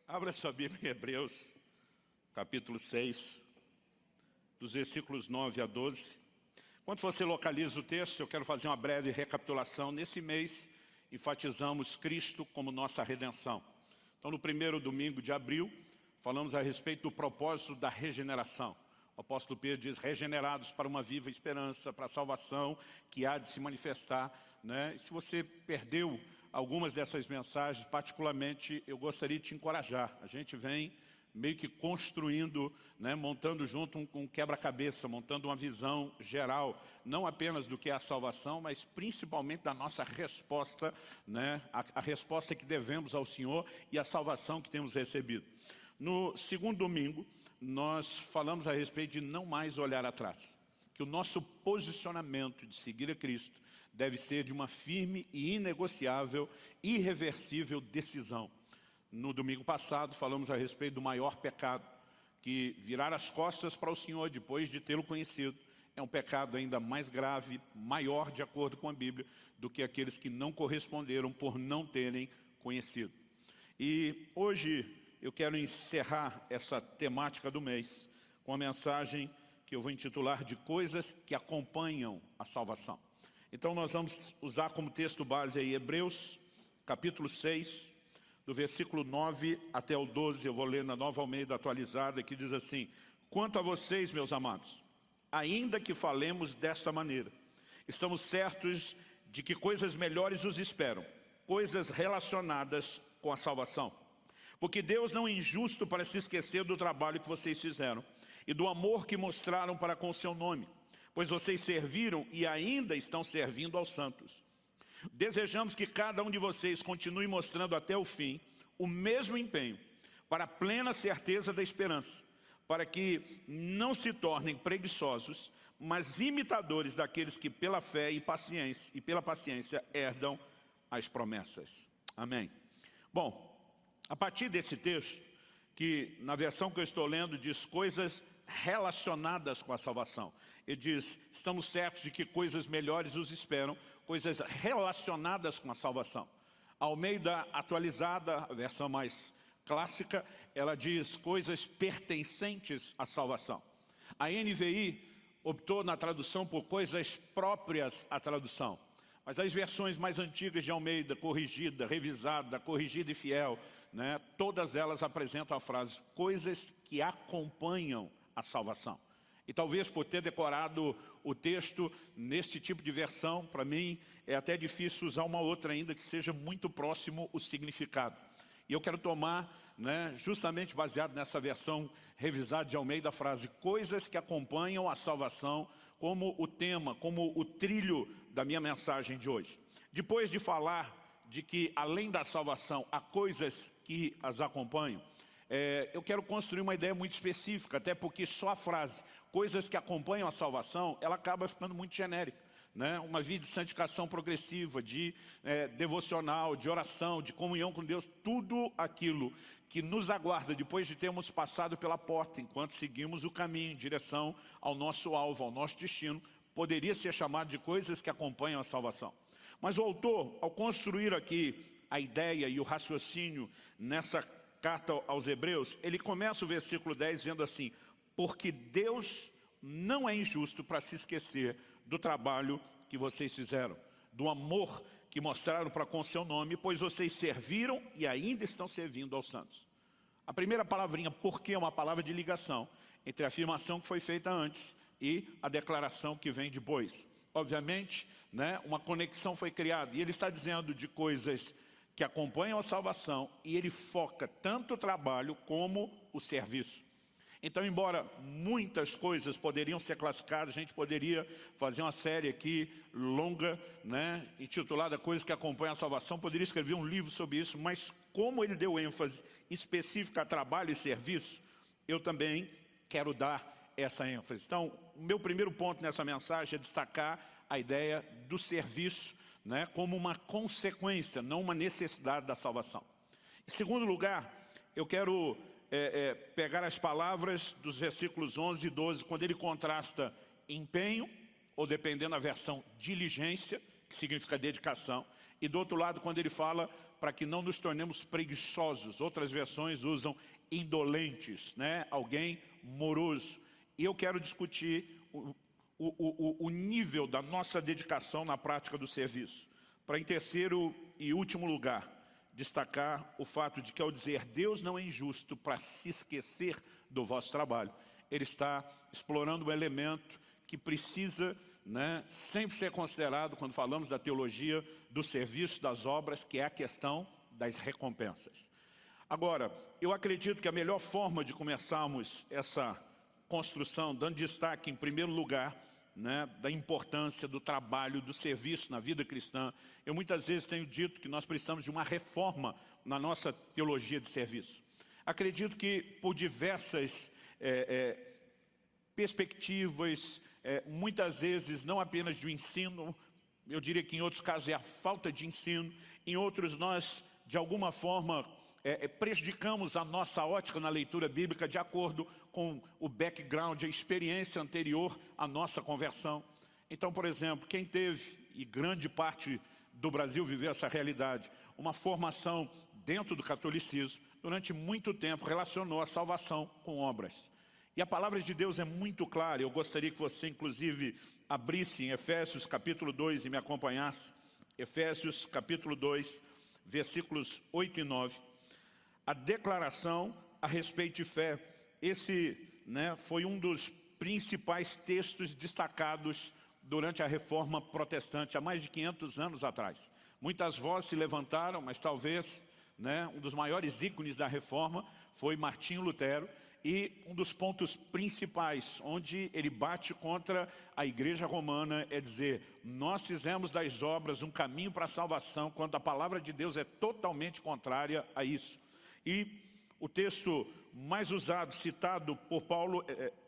Abra sua Bíblia em Hebreus, capítulo 6, dos versículos 9 a 12. Enquanto você localiza o texto, eu quero fazer uma breve recapitulação. Nesse mês, enfatizamos Cristo como nossa redenção. Então, no primeiro domingo de abril, falamos a respeito do propósito da regeneração. O apóstolo Pedro diz, regenerados para uma viva esperança, para a salvação que há de se manifestar. E se você perdeu algumas dessas mensagens, particularmente, eu gostaria de te encorajar. A gente vem meio que construindo, montando junto um quebra-cabeça, montando uma visão geral, não apenas do que é a salvação, mas principalmente da nossa resposta, a resposta que devemos ao Senhor e a salvação que temos recebido. No segundo domingo, nós falamos a respeito de não mais olhar atrás, que o nosso posicionamento de seguir a Cristo deve ser de uma firme e inegociável, irreversível decisão. No domingo passado falamos a respeito do maior pecado, que virar as costas para o Senhor depois de tê-lo conhecido é um pecado ainda mais grave, maior de acordo com a Bíblia, do que aqueles que não corresponderam por não terem conhecido. E hoje eu quero encerrar essa temática do mês com a mensagem que eu vou intitular de coisas que acompanham a salvação. Então nós vamos usar como texto base aí Hebreus, capítulo 6, do versículo 9 até o 12, eu vou ler na Nova Almeida atualizada, que diz assim: quanto a vocês, meus amados, ainda que falemos desta maneira, estamos certos de que coisas melhores os esperam, coisas relacionadas com a salvação. Porque Deus não é injusto para se esquecer do trabalho que vocês fizeram e do amor que mostraram para com o seu nome, pois vocês serviram e ainda estão servindo aos santos. Desejamos que cada um de vocês continue mostrando até o fim o mesmo empenho para a plena certeza da esperança, para que não se tornem preguiçosos, mas imitadores daqueles que pela fé e pela paciência herdam as promessas. Amém. Bom, a partir desse texto, que na versão que eu estou lendo diz coisas relacionadas com a salvação. Ele diz, estamos certos de que coisas melhores os esperam, coisas relacionadas com a salvação. A Almeida atualizada, a versão mais clássica, ela diz coisas pertencentes à salvação. A NVI optou na tradução por coisas próprias à tradução. Mas as versões mais antigas de Almeida, corrigida, revisada, corrigida e fiel, todas elas apresentam a frase, coisas que acompanham a salvação. E talvez por ter decorado o texto neste tipo de versão, para mim é até difícil usar uma outra ainda que seja muito próximo o significado. E eu quero tomar, justamente baseado nessa versão revisada de Almeida, a frase, coisas que acompanham a salvação, como o tema, como o trilho da minha mensagem de hoje. Depois de falar de que além da salvação há coisas que as acompanham, eu quero construir uma ideia muito específica, até porque só a frase, coisas que acompanham a salvação, ela acaba ficando muito genérica. Uma vida de santificação progressiva, de devocional, de oração, de comunhão com Deus, tudo aquilo que nos aguarda depois de termos passado pela porta, enquanto seguimos o caminho em direção ao nosso alvo, ao nosso destino, poderia ser chamado de coisas que acompanham a salvação. Mas o autor, ao construir aqui a ideia e o raciocínio nessa carta aos Hebreus, ele começa o versículo 10 dizendo assim, porque Deus não é injusto para se esquecer do trabalho que vocês fizeram, do amor que mostraram para com seu nome, pois vocês serviram e ainda estão servindo aos santos. A primeira palavrinha, porque, é uma palavra de ligação entre a afirmação que foi feita antes e a declaração que vem depois. Obviamente, uma conexão foi criada e ele está dizendo de coisas que acompanham a salvação e ele foca tanto o trabalho como o serviço. Então, embora muitas coisas poderiam ser classificadas, a gente poderia fazer uma série aqui longa, intitulada Coisas que Acompanham a Salvação, poderia escrever um livro sobre isso, mas como ele deu ênfase específica a trabalho e serviço, eu também quero dar essa ênfase. Então, o meu primeiro ponto nessa mensagem é destacar a ideia do serviço, como uma consequência, não uma necessidade da salvação. Em segundo lugar, eu quero pegar as palavras dos versículos 11 e 12, quando ele contrasta empenho, ou dependendo da versão, diligência, que que significa dedicação. E do outro lado, quando ele fala para que não nos tornemos preguiçosos. Outras versões usam indolentes, né? Alguém moroso. E eu quero discutir o nível da nossa dedicação na prática do serviço. Para, em terceiro e último lugar, destacar o fato de que, ao dizer Deus não é injusto para se esquecer do vosso trabalho, ele está explorando um elemento que precisa, né, sempre ser considerado quando falamos da teologia do serviço, das obras, que é a questão das recompensas. Agora, eu acredito que a melhor forma de começarmos essa construção, dando destaque em primeiro lugar, né, da importância do trabalho, do serviço na vida cristã. Eu muitas vezes tenho dito que nós precisamos de uma reforma na nossa teologia de serviço. Acredito que por diversas perspectivas, muitas vezes não apenas de ensino, eu diria que em outros casos é a falta de ensino, em outros nós, de alguma forma, prejudicamos a nossa ótica na leitura bíblica de acordo com o background, a experiência anterior à nossa conversão. Então, por exemplo, quem teve, e grande parte do Brasil viveu essa realidade, uma formação dentro do catolicismo, durante muito tempo relacionou a salvação com obras. E a palavra de Deus é muito clara. Eu gostaria que você, inclusive, abrisse em Efésios capítulo 2 e me acompanhasse. Efésios capítulo 2, versículos 8 e 9. A declaração a respeito de fé. Esse, né, foi um dos principais textos destacados durante a Reforma Protestante, há mais de 500 anos atrás. Muitas vozes se levantaram, mas talvez, né, um dos maiores ícones da Reforma foi Martinho Lutero, e um dos pontos principais, onde ele bate contra a Igreja Romana, é dizer, nós fizemos das obras um caminho para a salvação, quando a palavra de Deus é totalmente contrária a isso. E o texto mais usado, citado por Paulo,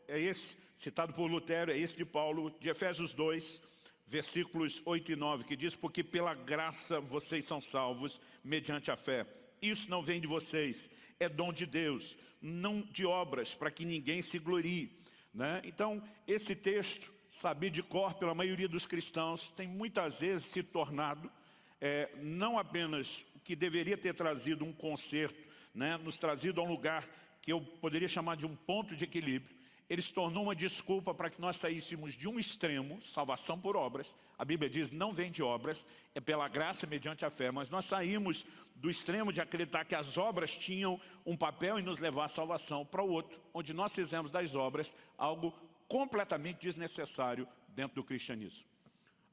é esse, citado por Lutero, é esse de Paulo, de Efésios 2, versículos 8 e 9, que diz, porque pela graça vocês são salvos, mediante a fé. Isso não vem de vocês, é dom de Deus, não de obras, para que ninguém se glorie, né? Então, esse texto, sabido de cor pela maioria dos cristãos, tem muitas vezes se tornado, não apenas o que deveria ter trazido um conserto, né, nos trazido a um lugar que eu poderia chamar de um ponto de equilíbrio. Ele se tornou uma desculpa para que nós saíssemos de um extremo, salvação por obras. A Bíblia diz, não vem de obras, é pela graça mediante a fé. Mas nós saímos do extremo de acreditar que as obras tinham um papel em nos levar à salvação, para o outro, onde nós fizemos das obras algo completamente desnecessário dentro do cristianismo.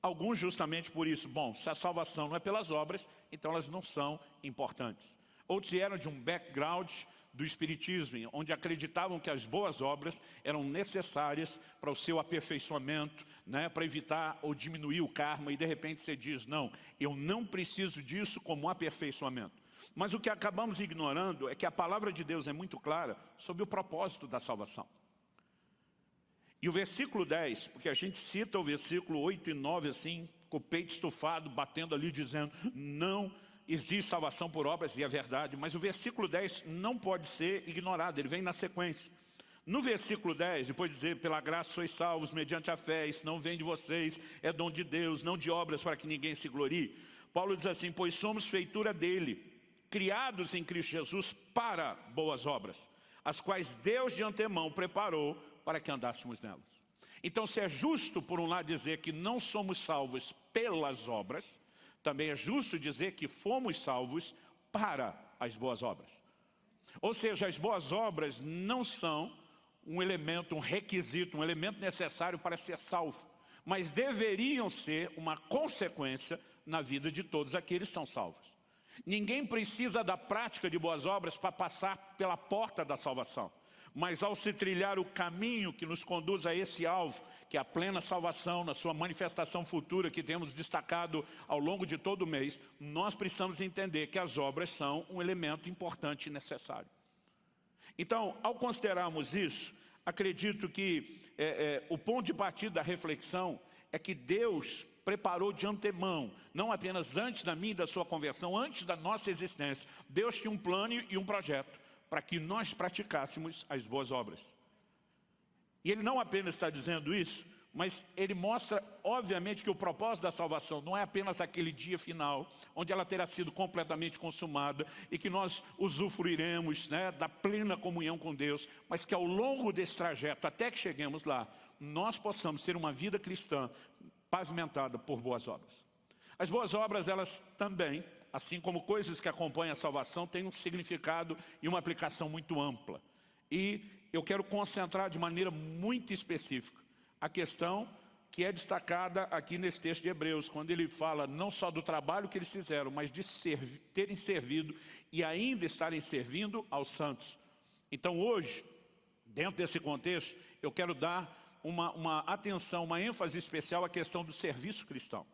Alguns justamente por isso, bom, se a salvação não é pelas obras, então elas não são importantes. Outros vieram de um background do espiritismo, onde acreditavam que as boas obras eram necessárias para o seu aperfeiçoamento, né, para evitar ou diminuir o karma, e de repente você diz, não, eu não preciso disso como aperfeiçoamento. Mas o que acabamos ignorando é que a palavra de Deus é muito clara sobre o propósito da salvação. E o versículo 10, porque a gente cita o versículo 8 e 9 assim, com o peito estufado, batendo ali, dizendo, não existe salvação por obras, e é verdade, mas o versículo 10 não pode ser ignorado, ele vem na sequência. No versículo 10, depois de dizer, pela graça sois salvos mediante a fé, isso não vem de vocês, é dom de Deus, não de obras para que ninguém se glorie. Paulo diz assim, pois somos feitura dele, criados em Cristo Jesus para boas obras, as quais Deus de antemão preparou para que andássemos nelas. Então, se é justo, por um lado, dizer que não somos salvos pelas obras, também é justo dizer que fomos salvos para as boas obras. Ou seja, as boas obras não são um elemento, um requisito, um elemento necessário para ser salvo, mas deveriam ser uma consequência na vida de todos aqueles que são salvos. Ninguém precisa da prática de boas obras para passar pela porta da salvação. Mas ao se trilhar o caminho que nos conduz a esse alvo, que é a plena salvação, na sua manifestação futura, que temos destacado ao longo de todo o mês, nós precisamos entender que as obras são um elemento importante e necessário. Então, ao considerarmos isso, acredito que o ponto de partida da reflexão é que Deus preparou de antemão, não apenas antes da minha e da sua conversão, antes da nossa existência, Deus tinha um plano e um projeto para que nós praticássemos as boas obras. E Ele não apenas está dizendo isso, Mas ele mostra, obviamente, que o propósito da salvação não é apenas aquele dia final, onde ela terá sido completamente consumada e que nós usufruiremos, né, da plena comunhão com Deus, mas que ao longo desse trajeto, até que cheguemos lá, nós possamos ter uma vida cristã pavimentada por boas obras. As boas obras, elas também, assim como coisas que acompanham a salvação, têm um significado e uma aplicação muito ampla. E eu quero concentrar de maneira muito específica a questão que é destacada aqui nesse texto de Hebreus, quando ele fala não só do trabalho que eles fizeram, mas de terem servido e ainda estarem servindo aos santos. Então hoje, dentro desse contexto, eu quero dar uma atenção, uma ênfase especial à questão do serviço cristão.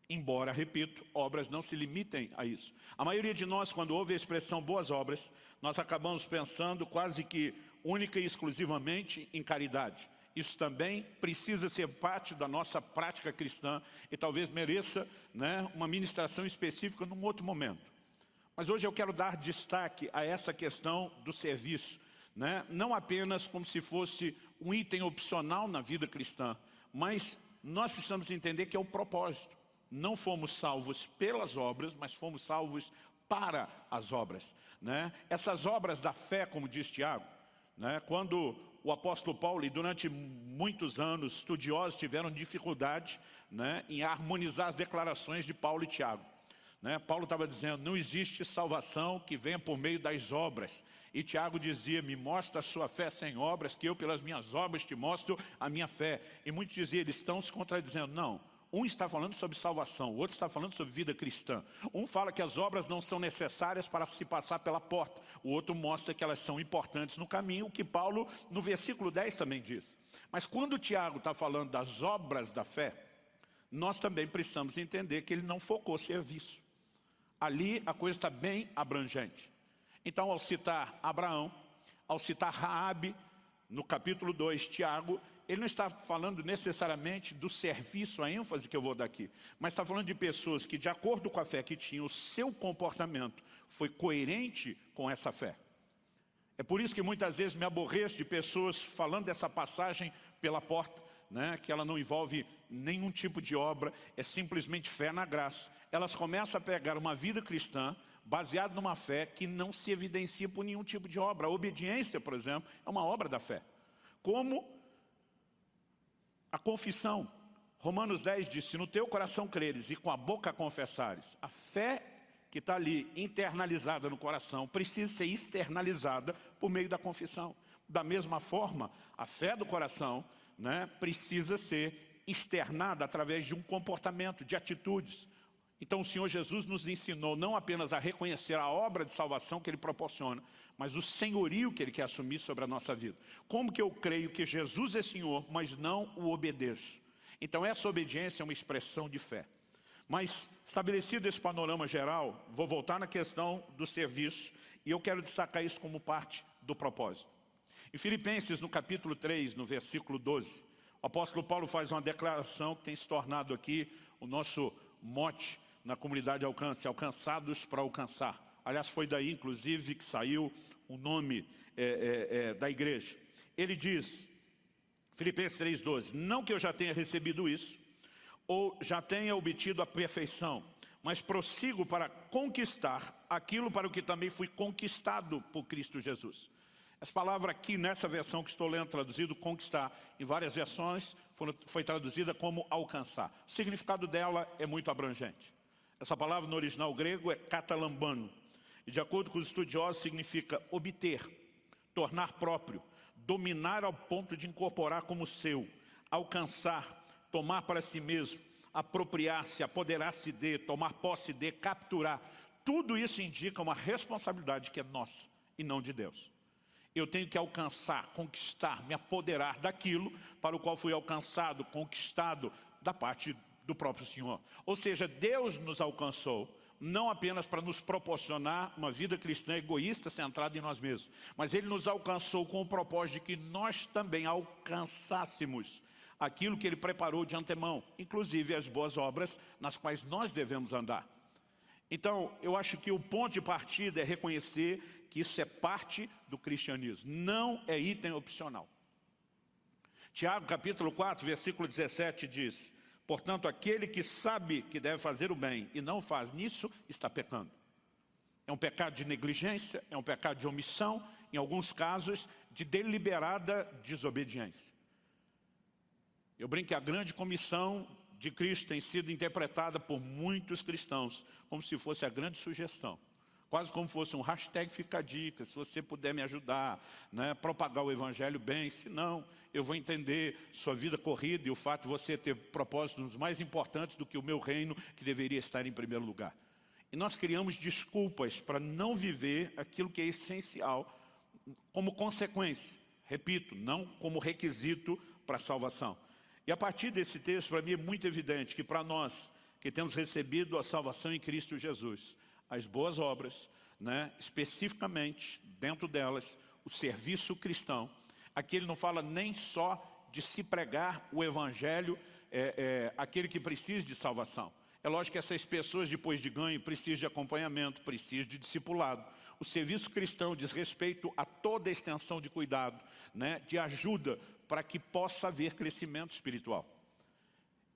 Embora, repito, obras não se limitem a isso. A maioria de nós, quando ouve a expressão boas obras, nós acabamos pensando quase que única e exclusivamente em caridade. Isso também precisa ser parte da nossa prática cristã e talvez mereça, né, uma ministração específica num outro momento. Mas hoje eu quero dar destaque a essa questão do serviço, né? Não apenas como se fosse um item opcional na vida cristã, mas nós precisamos entender que é o propósito. Não fomos salvos pelas obras, mas fomos salvos para as obras, né? Essas obras da fé, como diz Tiago, né? Quando o apóstolo Paulo, e durante muitos anos, estudiosos tiveram dificuldade, né, em harmonizar as declarações de Paulo e Tiago. Né? Paulo estava dizendo, não existe salvação que venha por meio das obras. E Tiago dizia, me mostra a sua fé sem obras, que eu pelas minhas obras te mostro a minha fé. E muitos diziam, eles estão se contradizendo. Não. Um está falando sobre salvação, o outro está falando sobre vida cristã. Um fala que as obras não são necessárias para se passar pela porta. O outro mostra que elas são importantes no caminho, o que Paulo, no versículo 10, também diz. Mas quando Tiago está falando das obras da fé, nós também precisamos entender que ele não focou serviço. Ali a coisa está bem abrangente. Então, ao citar Abraão, ao citar Raabe, no capítulo 2, Tiago, ele não está falando necessariamente do serviço, a ênfase que eu vou dar aqui, mas está falando de pessoas que, de acordo com a fé que tinham, o seu comportamento foi coerente com essa fé. É por isso que muitas vezes me aborreço de pessoas falando dessa passagem pela porta, né, que ela não envolve nenhum tipo de obra, é simplesmente fé na graça. Elas começam a pegar uma vida cristã baseada numa fé que não se evidencia por nenhum tipo de obra. A obediência, por exemplo, é uma obra da fé. Como a confissão. Romanos 10 diz, se no teu coração creres e com a boca confessares, a fé que está ali internalizada no coração precisa ser externalizada por meio da confissão. Da mesma forma, a fé do coração, né, precisa ser externada através de um comportamento, de atitudes. Então o Senhor Jesus nos ensinou não apenas a reconhecer a obra de salvação que Ele proporciona, mas o senhorio que Ele quer assumir sobre a nossa vida. Como que eu creio que Jesus é Senhor, mas não o obedeço? Então essa obediência é uma expressão de fé. Mas, estabelecido esse panorama geral, vou voltar na questão do serviço, e eu quero destacar isso como parte do propósito. Em Filipenses, no capítulo 3, no versículo 12, o apóstolo Paulo faz uma declaração que tem se tornado aqui o nosso mote na comunidade Alcance, alcançados para alcançar. Aliás, foi daí, inclusive, que saiu o nome da igreja. Ele diz, Filipenses 3,12, não que eu já tenha recebido isso, ou já tenha obtido a perfeição, mas prossigo para conquistar aquilo para o que também fui conquistado por Cristo Jesus. Essa palavra aqui, nessa versão que estou lendo, traduzido conquistar, em várias versões, foi traduzida como alcançar. O significado dela é muito abrangente. Essa palavra no original grego é katalambano, e de acordo com os estudiosos significa obter, tornar próprio, dominar ao ponto de incorporar como seu, alcançar, tomar para si mesmo, apropriar-se, apoderar-se de, tomar posse de, capturar. Tudo isso indica uma responsabilidade que é nossa e não de Deus. Eu tenho que alcançar, conquistar, me apoderar daquilo para o qual fui alcançado, conquistado da parte do próprio Senhor. Ou seja, Deus nos alcançou, não apenas para nos proporcionar uma vida cristã egoísta centrada em nós mesmos, mas Ele nos alcançou com o propósito de que nós também alcançássemos aquilo que Ele preparou de antemão, inclusive as boas obras nas quais nós devemos andar. Então, eu acho que o ponto de partida é reconhecer que isso é parte do cristianismo, não é item opcional. Tiago, capítulo 4, versículo 17 diz: portanto, aquele que sabe que deve fazer o bem e não faz, nisso está pecando. É um pecado de negligência, é um pecado de omissão, em alguns casos, de deliberada desobediência. Eu brinco que a grande comissão de Cristo tem sido interpretada por muitos cristãos como se fosse a grande sugestão. Quase como fosse um hashtag fica a dica, se você puder me ajudar, né, propagar o evangelho bem, se não, eu vou entender sua vida corrida e o fato de você ter propósitos mais importantes do que o meu reino, que deveria estar em primeiro lugar. E nós criamos desculpas para não viver aquilo que é essencial como consequência, repito, não como requisito para a salvação. E a partir desse texto, para mim é muito evidente que para nós, que temos recebido a salvação em Cristo Jesus, as boas obras, né, especificamente, dentro delas, o serviço cristão. Aqui ele não fala nem só de se pregar o evangelho, aquele que precisa de salvação. É lógico que essas pessoas, depois de ganho, precisam de acompanhamento, precisam de discipulado. O serviço cristão diz respeito a toda a extensão de cuidado, né, de ajuda, para que possa haver crescimento espiritual.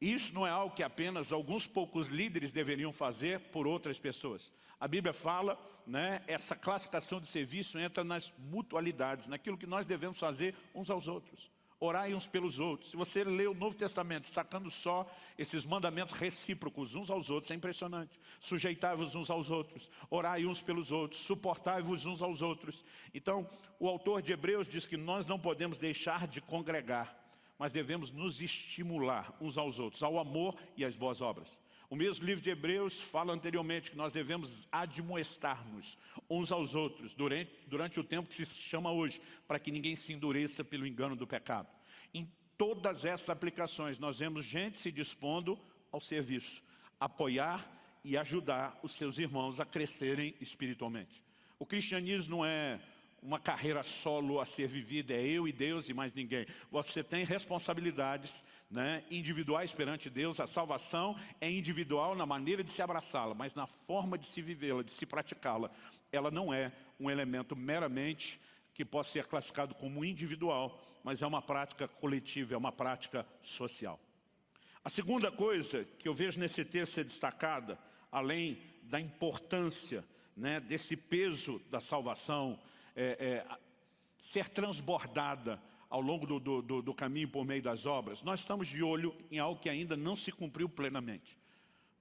Isso não é algo que apenas alguns poucos líderes deveriam fazer por outras pessoas. A Bíblia fala, né, essa classificação de serviço entra nas mutualidades, naquilo que nós devemos fazer uns aos outros. Orai uns pelos outros. Se você lê o Novo Testamento destacando só esses mandamentos recíprocos uns aos outros, é impressionante. Sujeitai-vos uns aos outros, orai uns pelos outros, suportai-vos uns aos outros. Então, o autor de Hebreus diz que nós não podemos deixar de congregar, mas devemos nos estimular uns aos outros, ao amor e às boas obras. O mesmo livro de Hebreus fala anteriormente que nós devemos admoestar-nos uns aos outros durante o tempo que se chama hoje, para que ninguém se endureça pelo engano do pecado. Em todas essas aplicações nós vemos gente se dispondo ao serviço, apoiar e ajudar os seus irmãos a crescerem espiritualmente. O cristianismo não é uma carreira solo a ser vivida, é eu e Deus e mais ninguém. Você tem responsabilidades, né, individuais perante Deus. A salvação é individual na maneira de se abraçá-la, mas na forma de se vivê-la, de se praticá-la, ela não é um elemento meramente que possa ser classificado como individual, mas é uma prática coletiva, é uma prática social. A segunda coisa que eu vejo nesse texto ser destacada, além da importância, né, desse peso da salvação, ser transbordada ao longo do caminho por meio das obras, nós estamos de olho em algo que ainda não se cumpriu plenamente.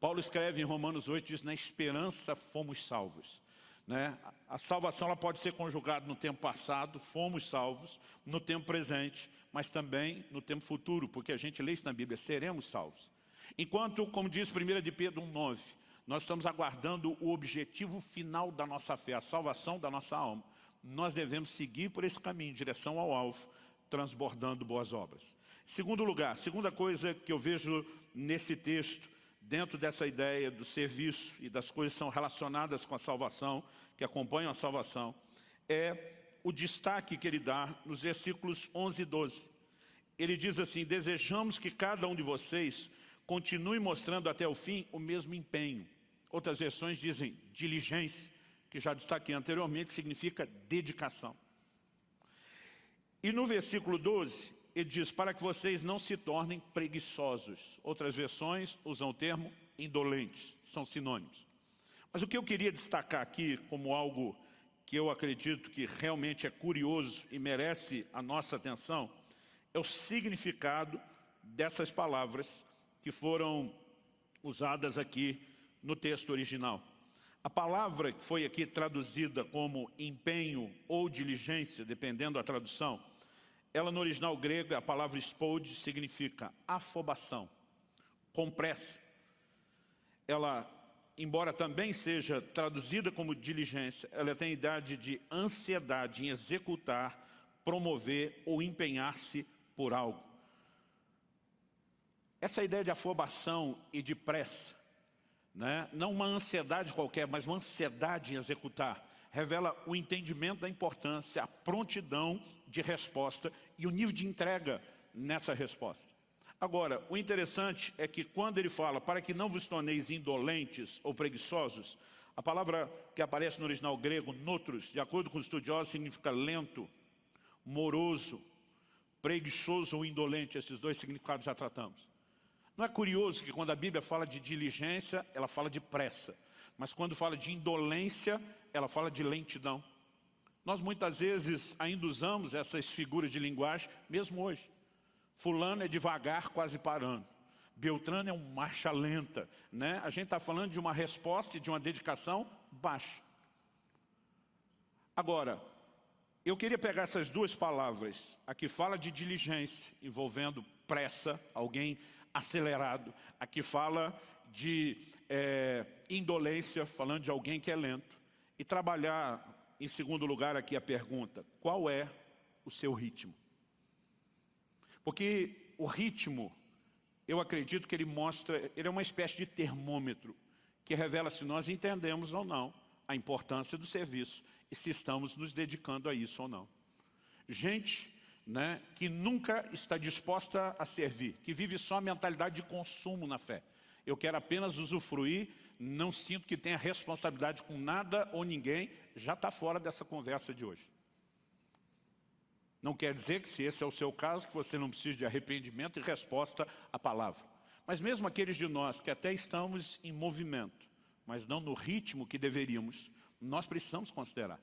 Paulo escreve em Romanos 8, diz, na esperança fomos salvos. Né? A salvação ela pode ser conjugada no tempo passado, fomos salvos, no tempo presente, mas também no tempo futuro, porque a gente lê isso na Bíblia, seremos salvos. Enquanto, como diz 1 de Pedro 1,9, nós estamos aguardando o objetivo final da nossa fé, a salvação da nossa alma. Nós devemos seguir por esse caminho, em direção ao alvo, transbordando boas obras. Segundo lugar, segunda coisa que eu vejo nesse texto, dentro dessa ideia do serviço e das coisas que são relacionadas com a salvação, que acompanham a salvação, é o destaque que ele dá nos versículos 11 e 12. Ele diz assim, desejamos que cada um de vocês continue mostrando até o fim o mesmo empenho. Outras versões dizem diligência, que já destaquei anteriormente, significa dedicação. E no versículo 12, ele diz, para que vocês não se tornem preguiçosos. Outras versões usam o termo indolentes, são sinônimos. Mas o que eu queria destacar aqui, como algo que eu acredito que realmente é curioso e merece a nossa atenção, é o significado dessas palavras que foram usadas aqui no texto original. A palavra que foi aqui traduzida como empenho ou diligência, dependendo da tradução, ela no original grego, a palavra spode, significa afobação, com pressa. Ela, embora também seja traduzida como diligência, ela tem a idade de ansiedade em executar, promover ou empenhar-se por algo. Essa ideia de afobação e de pressa, né? Não uma ansiedade qualquer, mas uma ansiedade em executar, revela o entendimento da importância, a prontidão de resposta e o nível de entrega nessa resposta. Agora, o interessante é que quando ele fala para que não vos torneis indolentes ou preguiçosos, a palavra que aparece no original grego, notros, de acordo com os estudiosos, significa lento, moroso, preguiçoso ou indolente, esses dois significados já tratamos. Não é curioso que quando a Bíblia fala de diligência, ela fala de pressa. Mas quando fala de indolência, ela fala de lentidão. Nós muitas vezes ainda usamos essas figuras de linguagem, mesmo hoje. Fulano é devagar, quase parando. Beltrano é um marcha lenta, né? A gente está falando de uma resposta e de uma dedicação baixa. Agora, eu queria pegar essas duas palavras. Aqui fala de diligência, envolvendo pressa, alguém acelerado. Aqui fala de indolência, falando de alguém que é lento. E trabalhar, em segundo lugar, aqui a pergunta: qual é o seu ritmo? Porque o ritmo, eu acredito que ele é uma espécie de termômetro que revela se nós entendemos ou não a importância do serviço e se estamos nos dedicando a isso ou não. Gente, né, que nunca está disposta a servir, que vive só a mentalidade de consumo na fé. Eu quero apenas usufruir, não sinto que tenha responsabilidade com nada ou ninguém, já está fora dessa conversa de hoje. Não quer dizer que, se esse é o seu caso, que você não precisa de arrependimento e resposta à palavra. Mas mesmo aqueles de nós que até estamos em movimento, mas não no ritmo que deveríamos, nós precisamos considerar.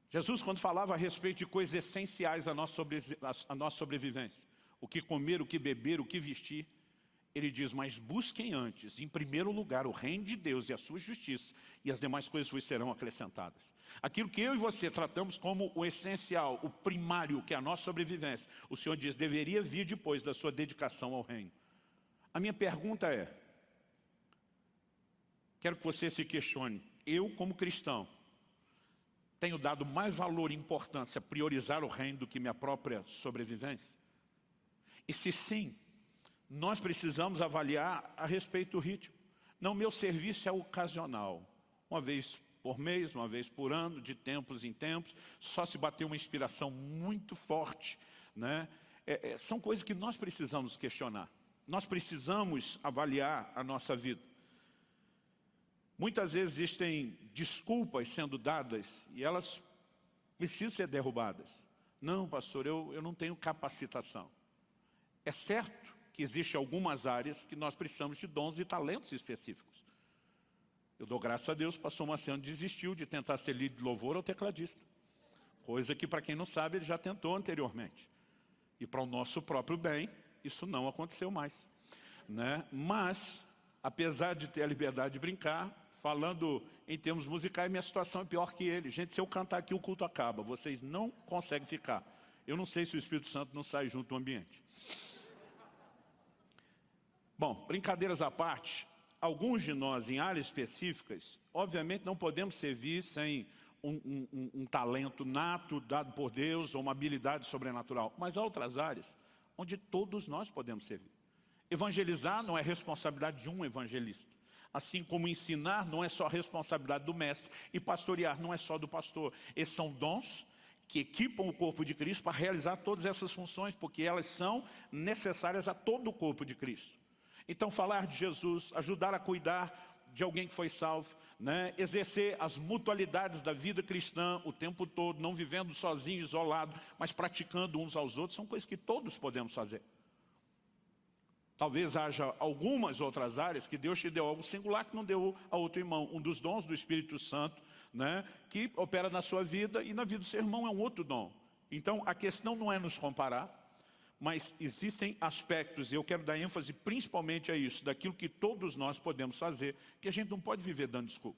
Jesus, quando falava a respeito de coisas essenciais à nossa sobrevivência, o que comer, o que beber, o que vestir, ele diz: mas busquem antes, em primeiro lugar, o reino de Deus e a sua justiça, e as demais coisas vos serão acrescentadas. Aquilo que eu e você tratamos como o essencial, o primário, que é a nossa sobrevivência, o Senhor diz, deveria vir depois da sua dedicação ao reino. A minha pergunta é, quero que você se questione, eu como cristão, tenho dado mais valor e importância a priorizar o reino do que minha própria sobrevivência? E se sim, nós precisamos avaliar a respeito do ritmo. Não, meu serviço é ocasional. Uma vez por mês, uma vez por ano, de tempos em tempos, só se bater uma inspiração muito forte, né? São coisas que nós precisamos questionar. Nós precisamos avaliar a nossa vida. Muitas vezes existem desculpas sendo dadas e elas precisam ser derrubadas. Não, pastor, eu não tenho capacitação. É certo que existem algumas áreas que nós precisamos de dons e talentos específicos. Eu dou graças a Deus, o pastor Marciano desistiu de tentar ser líder de louvor ou tecladista. Coisa que, para quem não sabe, ele já tentou anteriormente. E para o nosso próprio bem, isso não aconteceu mais, né? Mas, apesar de ter a liberdade de brincar, falando em termos musicais, minha situação é pior que ele. Gente, se eu cantar aqui, o culto acaba. Vocês não conseguem ficar. Eu não sei se o Espírito Santo não sai junto do ambiente. Bom, brincadeiras à parte, alguns de nós em áreas específicas, obviamente não podemos servir sem um talento nato dado por Deus ou uma habilidade sobrenatural. Mas há outras áreas onde todos nós podemos servir. Evangelizar não é responsabilidade de um evangelista. Assim como ensinar não é só responsabilidade do mestre e pastorear não é só do pastor. Esses são dons que equipam o corpo de Cristo para realizar todas essas funções, porque elas são necessárias a todo o corpo de Cristo. Então, falar de Jesus, ajudar a cuidar de alguém que foi salvo, né? Exercer as mutualidades da vida cristã o tempo todo, não vivendo sozinho, isolado, mas praticando uns aos outros, são coisas que todos podemos fazer. Talvez haja algumas outras áreas que Deus te deu algo singular que não deu a outro irmão. Um dos dons do Espírito Santo, né, que opera na sua vida e na vida do seu irmão é um outro dom. Então, a questão não é nos comparar, mas existem aspectos, e eu quero dar ênfase principalmente a isso, daquilo que todos nós podemos fazer, que a gente não pode viver dando desculpa.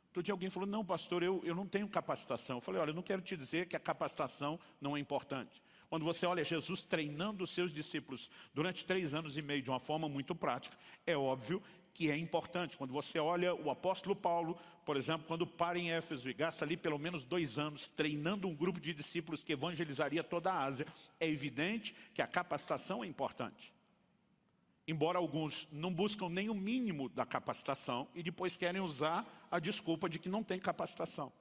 Outro dia alguém falou, não pastor, eu não tenho capacitação. Eu falei, olha, eu não quero te dizer que a capacitação não é importante. Quando você olha Jesus treinando os seus discípulos durante 3 anos e meio de uma forma muito prática, é óbvio que é importante. Quando você olha o apóstolo Paulo, por exemplo, quando para em Éfeso e gasta ali pelo menos 2 anos treinando um grupo de discípulos que evangelizaria toda a Ásia, é evidente que a capacitação é importante. Embora alguns não buscam nem o mínimo da capacitação e depois querem usar a desculpa de que não tem capacitação.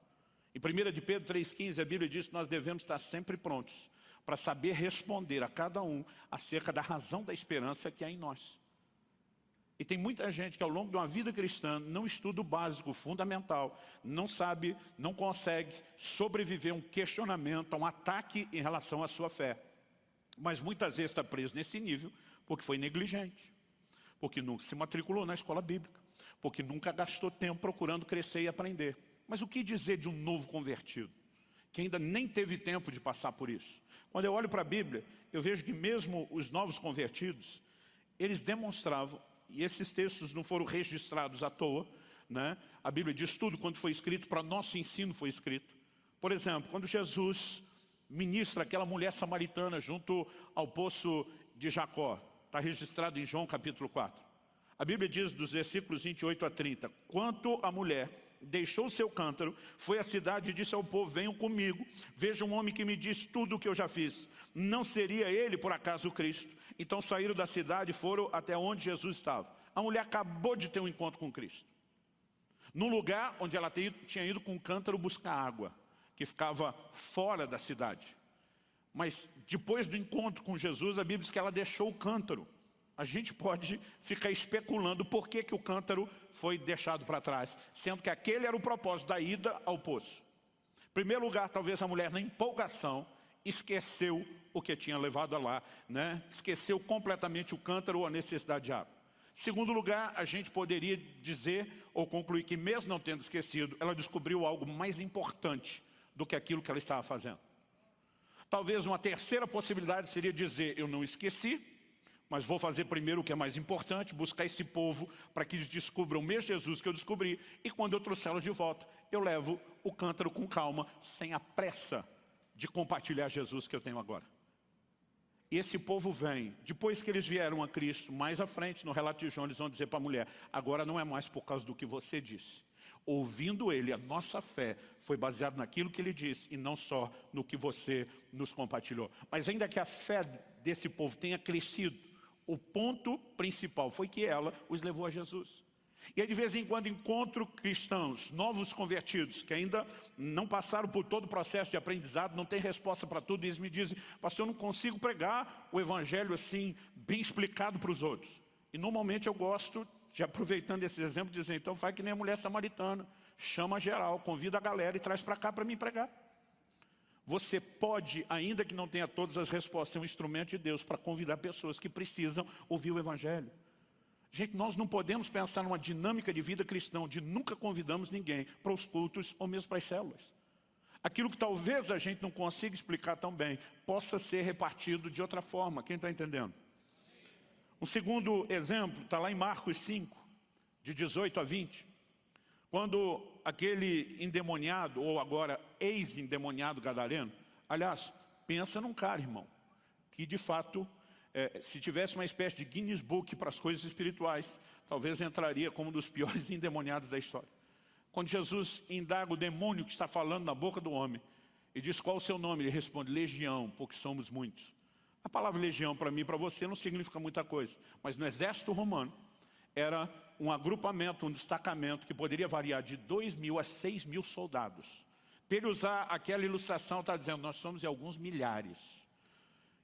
Em 1 de Pedro 3,15, a Bíblia diz que nós devemos estar sempre prontos para saber responder a cada um acerca da razão da esperança que há em nós. E tem muita gente que ao longo de uma vida cristã não estuda o básico, o fundamental, não sabe, não consegue sobreviver a um questionamento, a um ataque em relação à sua fé. Mas muitas vezes está preso nesse nível porque foi negligente, porque nunca se matriculou na escola bíblica, porque nunca gastou tempo procurando crescer e aprender. Mas o que dizer de um novo convertido, que ainda nem teve tempo de passar por isso? Quando eu olho para a Bíblia, eu vejo que mesmo os novos convertidos, eles demonstravam, e esses textos não foram registrados à toa, né? A Bíblia diz tudo quando foi escrito, para nosso ensino foi escrito. Por exemplo, quando Jesus ministra aquela mulher samaritana junto ao poço de Jacó, está registrado em João capítulo 4. A Bíblia diz dos versículos 28 a 30, quanto a mulher deixou seu cântaro, foi à cidade e disse ao povo, venham comigo, veja um homem que me diz tudo o que eu já fiz. Não seria ele, por acaso, o Cristo? Então saíram da cidade e foram até onde Jesus estava. A mulher acabou de ter um encontro com Cristo, num lugar onde ela tinha ido com um cântaro buscar água, que ficava fora da cidade. Mas depois do encontro com Jesus, a Bíblia diz que ela deixou o cântaro. A gente pode ficar especulando por que o cântaro foi deixado para trás, sendo que aquele era o propósito da ida ao poço. Em primeiro lugar, talvez a mulher, na empolgação, esqueceu o que tinha levado a lá, né? Esqueceu completamente o cântaro ou a necessidade de água. Em segundo lugar, a gente poderia dizer ou concluir que mesmo não tendo esquecido, ela descobriu algo mais importante do que aquilo que ela estava fazendo. Talvez uma terceira possibilidade seria dizer, eu não esqueci, mas vou fazer primeiro o que é mais importante, buscar esse povo para que eles descubram o mesmo Jesus que eu descobri, e quando eu trouxê-los de volta, eu levo o cântaro com calma, sem a pressa de compartilhar Jesus que eu tenho agora. E esse povo vem, depois que eles vieram a Cristo, mais à frente, no relato de João, eles vão dizer para a mulher, agora não é mais por causa do que você disse. Ouvindo ele, a nossa fé foi baseada naquilo que ele disse, e não só no que você nos compartilhou. Mas ainda que a fé desse povo tenha crescido, o ponto principal foi que ela os levou a Jesus. E aí de vez em quando encontro cristãos, novos convertidos, que ainda não passaram por todo o processo de aprendizado, não tem resposta para tudo, e eles me dizem, pastor, eu não consigo pregar o evangelho assim, bem explicado para os outros. E normalmente eu gosto de, aproveitando esse exemplo, dizer, então faz que nem a mulher samaritana, chama geral, convida a galera e traz para cá para mim pregar. Você pode, ainda que não tenha todas as respostas, ser um instrumento de Deus para convidar pessoas que precisam ouvir o evangelho. Gente, nós não podemos pensar numa dinâmica de vida cristã, onde nunca convidamos ninguém para os cultos ou mesmo para as células. Aquilo que talvez a gente não consiga explicar tão bem, possa ser repartido de outra forma. Quem está entendendo? Um segundo exemplo está lá em Marcos 5, de 18 a 20. Quando aquele endemoniado, ou agora ex-endemoniado gadareno, aliás, pensa num cara, irmão, que de fato, se tivesse uma espécie de Guinness Book para as coisas espirituais, talvez entraria como um dos piores endemoniados da história. Quando Jesus indaga o demônio que está falando na boca do homem, e diz qual o seu nome, ele responde, legião, porque somos muitos. A palavra legião para mim e para você não significa muita coisa, mas no exército romano, era um agrupamento, um destacamento que poderia variar de 2.000 a 6.000 soldados. Para ele usar aquela ilustração, está dizendo, nós somos em alguns milhares.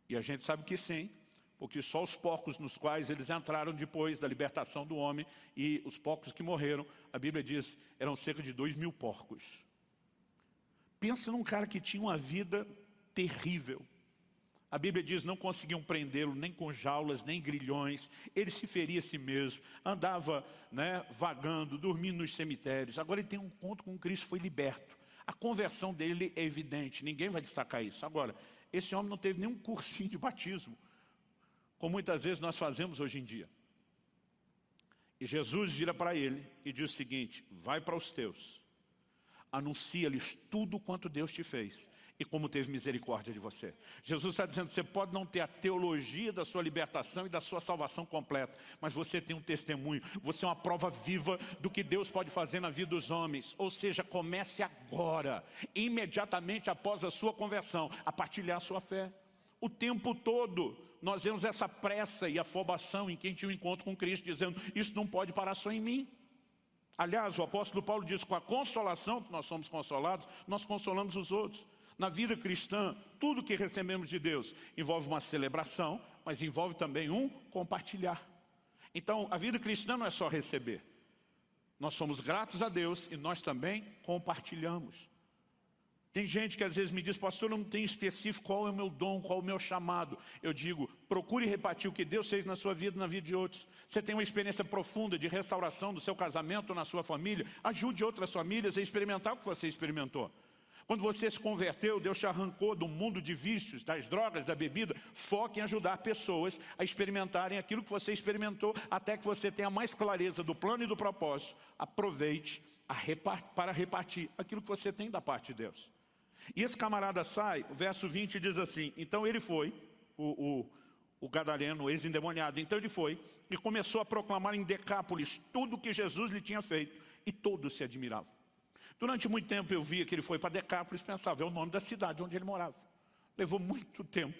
E a gente sabe que sim, porque só os porcos nos quais eles entraram depois da libertação do homem, e os porcos que morreram, a Bíblia diz, eram cerca de 2.000 porcos. Pensa num cara que tinha uma vida terrível. A Bíblia diz, não conseguiam prendê-lo nem com jaulas, nem grilhões. Ele se feria a si mesmo, andava, né, vagando, dormindo nos cemitérios. Agora ele tem um encontro com Cristo, foi liberto. A conversão dele é evidente, ninguém vai destacar isso. Agora, esse homem não teve nenhum cursinho de batismo, como muitas vezes nós fazemos hoje em dia. E Jesus vira para ele e diz o seguinte, vai para os teus, anuncia-lhes tudo quanto Deus te fez e como teve misericórdia de você. Jesus está dizendo, você pode não ter a teologia da sua libertação e da sua salvação completa, mas você tem um testemunho, você é uma prova viva do que Deus pode fazer na vida dos homens. Ou seja, comece agora, imediatamente após a sua conversão, a partilhar a sua fé. O tempo todo nós vemos essa pressa e afobação em quem tinha um encontro com Cristo, dizendo, isso não pode parar só em mim. Aliás, o apóstolo Paulo diz, com a consolação que nós somos consolados, nós consolamos os outros. Na vida cristã, tudo que recebemos de Deus envolve uma celebração, mas envolve também um compartilhar. Então, a vida cristã não é só receber. Nós somos gratos a Deus e nós também compartilhamos. Tem gente que às vezes me diz, pastor, eu não tenho específico qual é o meu dom, qual é o meu chamado. Eu digo, procure repartir o que Deus fez na sua vida e na vida de outros. Você tem uma experiência profunda de restauração do seu casamento, na sua família, ajude outras famílias a experimentar o que você experimentou. Quando você se converteu, Deus te arrancou do mundo de vícios, das drogas, da bebida. Foque em ajudar pessoas a experimentarem aquilo que você experimentou, até que você tenha mais clareza do plano e do propósito. Aproveite para repartir aquilo que você tem da parte de Deus. E esse camarada sai, o verso 20 diz assim, então ele foi, o gadareno, o ex-endemoniado, então ele foi e começou a proclamar em Decápolis tudo o que Jesus lhe tinha feito, e todos se admiravam. Durante muito tempo eu via que ele foi para Decápolis, pensava, é o nome da cidade onde ele morava. Levou muito tempo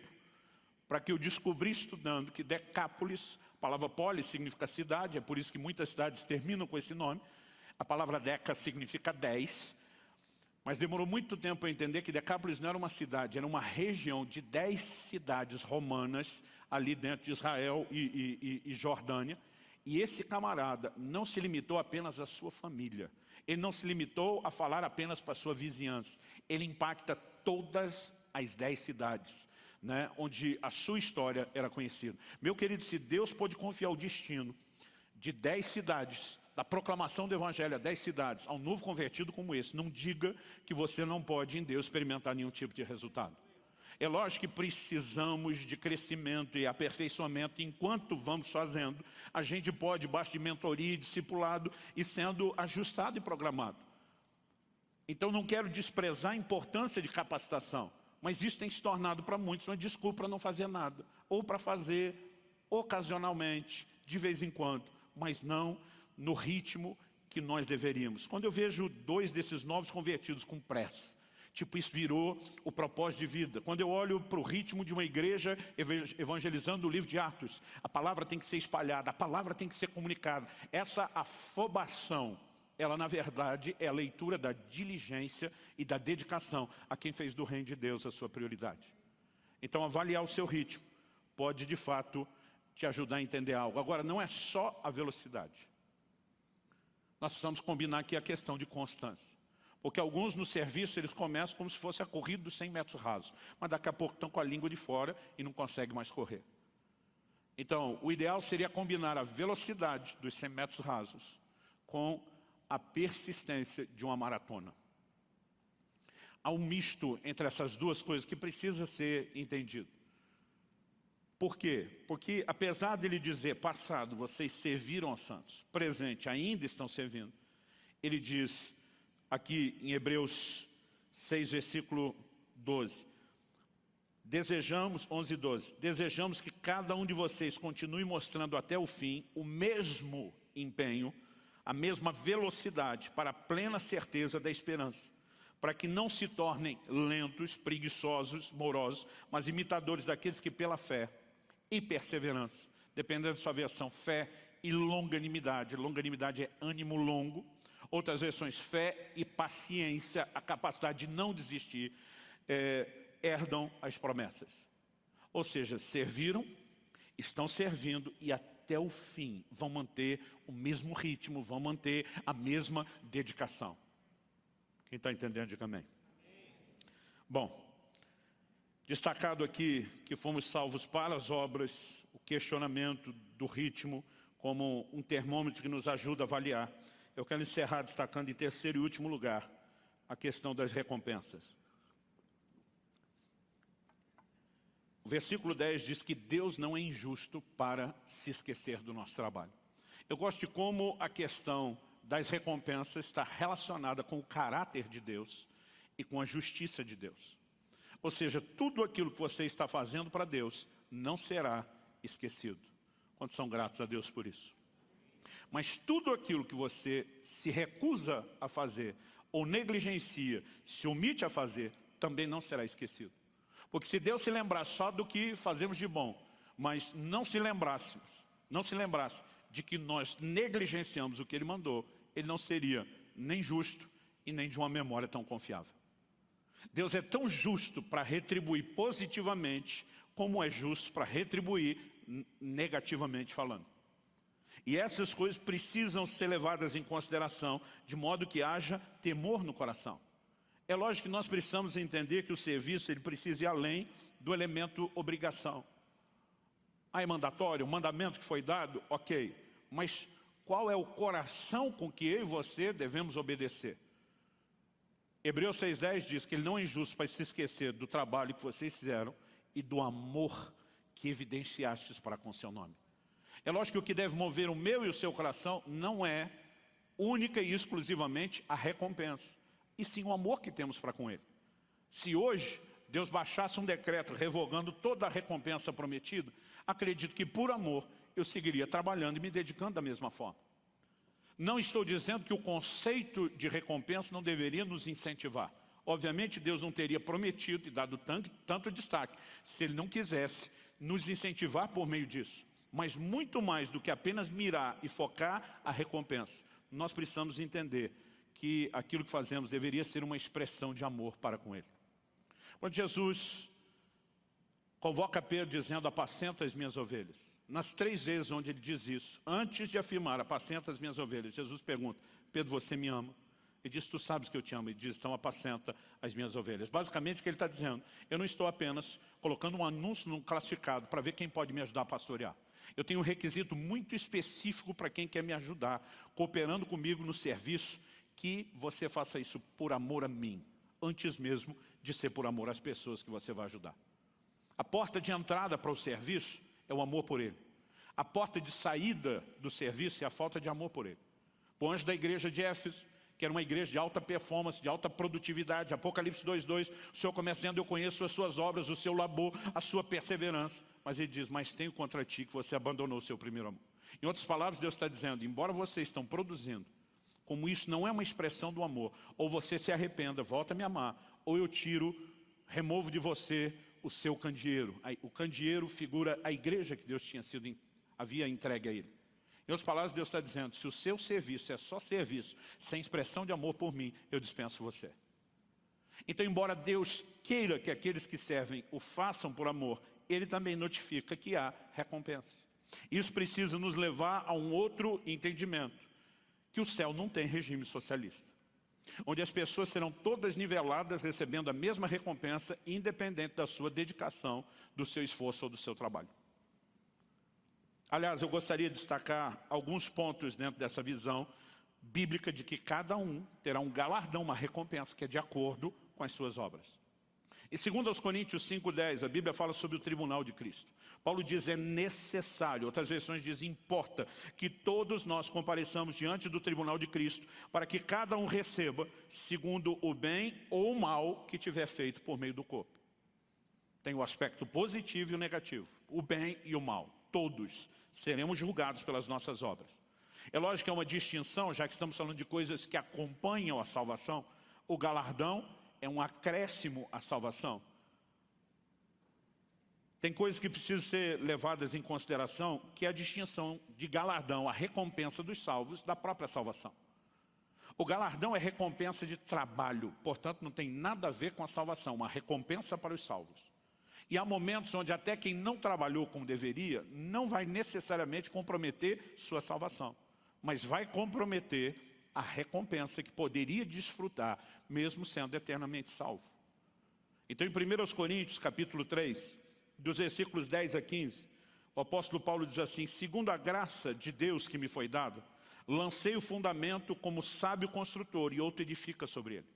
para que eu descobri estudando que Decápolis, a palavra polis significa cidade, é por isso que muitas cidades terminam com esse nome. A palavra deca significa 10, mas demorou muito tempo para eu entender que Decápolis não era uma cidade, era uma região de 10 cidades romanas ali dentro de Israel e Jordânia. E esse camarada não se limitou apenas à sua família. Ele não se limitou a falar apenas para a sua vizinhança. Ele impacta todas as 10 cidades, né, onde a sua história era conhecida. Meu querido, se Deus pôde confiar o destino de 10 cidades, da proclamação do Evangelho a 10 cidades, a um novo convertido como esse, não diga que você não pode em Deus experimentar nenhum tipo de resultado. É lógico que precisamos de crescimento e aperfeiçoamento. Enquanto vamos fazendo, a gente pode, debaixo de mentoria e discipulado, e sendo ajustado e programado. Então não quero desprezar a importância de capacitação, mas isso tem se tornado para muitos uma desculpa para não fazer nada, ou para fazer ocasionalmente, de vez em quando, mas não no ritmo que nós deveríamos. Quando eu vejo 2 desses novos convertidos com pressa, tipo, isso virou o propósito de vida. Quando eu olho para o ritmo de uma igreja evangelizando o livro de Atos, a palavra tem que ser espalhada, a palavra tem que ser comunicada. Essa afobação, ela na verdade é a leitura da diligência e da dedicação a quem fez do reino de Deus a sua prioridade. Então avaliar o seu ritmo pode de fato te ajudar a entender algo. Agora, não é só a velocidade. Nós precisamos combinar aqui a questão de constância. Porque alguns no serviço, eles começam como se fosse a corrida dos 100 metros rasos. Mas daqui a pouco estão com a língua de fora e não conseguem mais correr. Então, o ideal seria combinar a velocidade dos 100 metros rasos com a persistência de uma maratona. Há um misto entre essas duas coisas que precisa ser entendido. Por quê? Porque apesar dele dizer, passado, vocês serviram aos santos, presente, ainda estão servindo, ele diz aqui em Hebreus 6, versículo 12, desejamos, 11 e 12, desejamos que cada um de vocês continue mostrando até o fim o mesmo empenho, a mesma velocidade para a plena certeza da esperança, para que não se tornem lentos, preguiçosos, morosos, mas imitadores daqueles que pela fé e perseverança, dependendo da sua versão, fé e longanimidade. Longanimidade é ânimo longo. Outras versões, fé e paciência, a capacidade de não desistir, herdam as promessas. Ou seja, serviram, estão servindo e até o fim vão manter o mesmo ritmo, vão manter a mesma dedicação. Quem está entendendo, diga amém. Bom, destacado aqui que fomos salvos para as obras, o questionamento do ritmo como um termômetro que nos ajuda a avaliar. Eu quero encerrar destacando em terceiro e último lugar a questão das recompensas. O versículo 10 diz que Deus não é injusto para se esquecer do nosso trabalho. Eu gosto de como a questão das recompensas está relacionada com o caráter de Deus e com a justiça de Deus. Ou seja, tudo aquilo que você está fazendo para Deus não será esquecido. Quantos são gratos a Deus por isso? Mas tudo aquilo que você se recusa a fazer, ou negligencia, se omite a fazer, também não será esquecido. Porque se Deus se lembrar só do que fazemos de bom, mas não se lembrasse de que nós negligenciamos o que Ele mandou, Ele não seria nem justo e nem de uma memória tão confiável. Deus é tão justo para retribuir positivamente, como é justo para retribuir negativamente falando. E essas coisas precisam ser levadas em consideração, de modo que haja temor no coração. É lógico que nós precisamos entender que o serviço ele precisa ir além do elemento obrigação. É mandatório, o mandamento que foi dado, ok. Mas qual é o coração com que eu e você devemos obedecer? Hebreus 6,10 diz que ele não é injusto para se esquecer do trabalho que vocês fizeram e do amor que evidenciastes para com seu nome. É lógico que o que deve mover o meu e o seu coração não é única e exclusivamente a recompensa, e sim o amor que temos para com Ele. Se hoje Deus baixasse um decreto revogando toda a recompensa prometida, acredito que por amor eu seguiria trabalhando e me dedicando da mesma forma. Não estou dizendo que o conceito de recompensa não deveria nos incentivar. Obviamente Deus não teria prometido e dado tanto destaque se Ele não quisesse nos incentivar por meio disso. Mas muito mais do que apenas mirar e focar a recompensa, nós precisamos entender que aquilo que fazemos deveria ser uma expressão de amor para com Ele. Quando Jesus convoca Pedro dizendo, apacenta as minhas ovelhas, nas 3 vezes onde ele diz isso, antes de afirmar, apacenta as minhas ovelhas, Jesus pergunta, Pedro, você me ama? Ele diz, tu sabes que eu te amo. Ele diz, então apacenta as minhas ovelhas. Basicamente o que ele está dizendo, eu não estou apenas colocando um anúncio num classificado para ver quem pode me ajudar a pastorear. Eu tenho um requisito muito específico para quem quer me ajudar, cooperando comigo no serviço, que você faça isso por amor a mim, antes mesmo de ser por amor às pessoas que você vai ajudar. A porta de entrada para o serviço é o amor por Ele. A porta de saída do serviço é a falta de amor por Ele. O anjo da igreja de Éfeso, que era uma igreja de alta performance, de alta produtividade, Apocalipse 2,2, o Senhor começa dizendo, eu conheço as suas obras, o seu labor, a sua perseverança. Mas ele diz, mas tenho contra ti que você abandonou o seu primeiro amor. Em outras palavras, Deus está dizendo, embora vocês estão produzindo, como isso não é uma expressão do amor, ou você se arrependa, volta a me amar, ou eu removo de você o seu candeeiro. O candeeiro figura a igreja que Deus havia entregue a ele. Em outras palavras, Deus está dizendo, se o seu serviço é só serviço, sem expressão de amor por mim, eu dispenso você. Então, embora Deus queira que aqueles que servem o façam por amor, Ele também notifica que há recompensas. Isso precisa nos levar a um outro entendimento, que o céu não tem regime socialista, onde as pessoas serão todas niveladas recebendo a mesma recompensa, independente da sua dedicação, do seu esforço ou do seu trabalho. Aliás, eu gostaria de destacar alguns pontos dentro dessa visão bíblica de que cada um terá um galardão, uma recompensa que é de acordo com as suas obras. E segundo aos Coríntios 5,10, a Bíblia fala sobre o tribunal de Cristo. Paulo diz, é necessário, outras versões dizem, importa que todos nós compareçamos diante do tribunal de Cristo, para que cada um receba segundo o bem ou o mal que tiver feito por meio do corpo. Tem o aspecto positivo e o negativo, o bem e o mal. Todos seremos julgados pelas nossas obras. É lógico que é uma distinção, já que estamos falando de coisas que acompanham a salvação. O galardão é um acréscimo à salvação. Tem coisas que precisam ser levadas em consideração, que é a distinção de galardão, a recompensa dos salvos, da própria salvação. O galardão é recompensa de trabalho, portanto não tem nada a ver com a salvação, uma recompensa para os salvos. E há momentos onde até quem não trabalhou como deveria, não vai necessariamente comprometer sua salvação, mas vai comprometer a recompensa que poderia desfrutar, mesmo sendo eternamente salvo. Então, em 1 Coríntios, capítulo 3, dos versículos 10 a 15, o apóstolo Paulo diz assim, segundo a graça de Deus que me foi dada, lancei o fundamento como sábio construtor e outro edifica sobre ele.